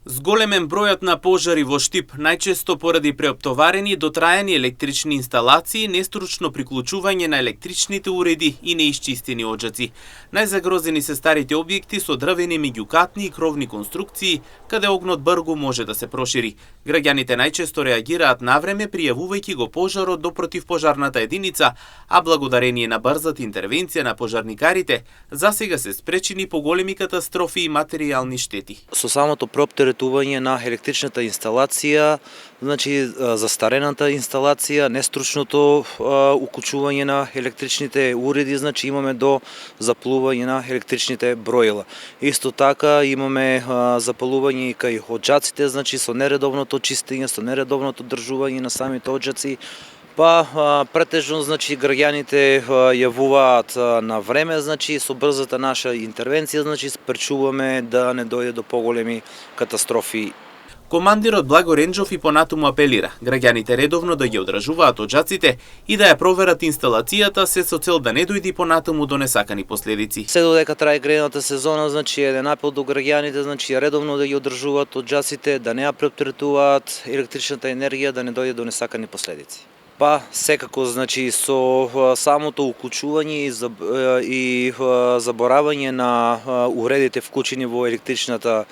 Зголемен бројот на пожари во Штип, најчесто поради преоптоварени дотраени електрични инсталации, нестручно приклучување на електричните уреди и неисчистени оджаци. Најзагрозени се старите објекти со дрвени меѓукатни и кровни конструкции, каде огнот бргу може да се прошири. Граѓаните најчесто реагираат навреме пријавувајќи го пожарот до противпожарната единица, а благодарение на брзата интервенција на пожарникарите, засега се спречени поголеми катастрофи и материјални штети. Со самото преоптеретување на електричната инсталација, значи застарената инсталација, нестручното уклучување на електричните уреди, значи имаме до запалување на електричните броила. Исто така имаме запалување и кај оджаците, значи со нередовното чистење, со нередовното држување на самите оджаци. Претежно, значи, граѓаните јавуваат на време, значи, со брзата наша интервенција, значи, спречуваме да не дојде до поголеми катастрофи. Командирот Благо Ренџов и понатаму апелира граѓаните редовно да ги одржуваат оджаците и да ја проверат инсталацијата, се со цел да не дојде понатаму до несакани последици. Се додека трае грејната сезона, значи, еден апел до граѓаните, значи, редовно да ги одржуваат оджаците, да не ја преоптеретуваат електричната енергија, да не дојде до несакани последици. Секако, значи, со самото уклучување и заборавање на уредите вклучени во електричната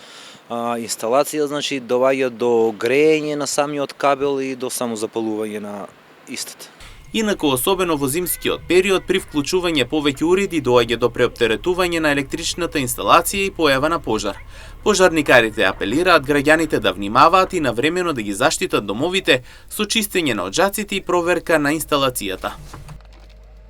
инсталација, значи, доваѓа до грејење на самиот кабел и до самозапалување на истата. Инаку, особено во зимскиот период, при вклучување повеќе уреди доаѓа до преоптеретување на електричната инсталација и појава на пожар. Пожарникарите апелираат граѓаните да внимаваат и навремено да ги заштитат домовите со чистење на оджаците и проверка на инсталацијата.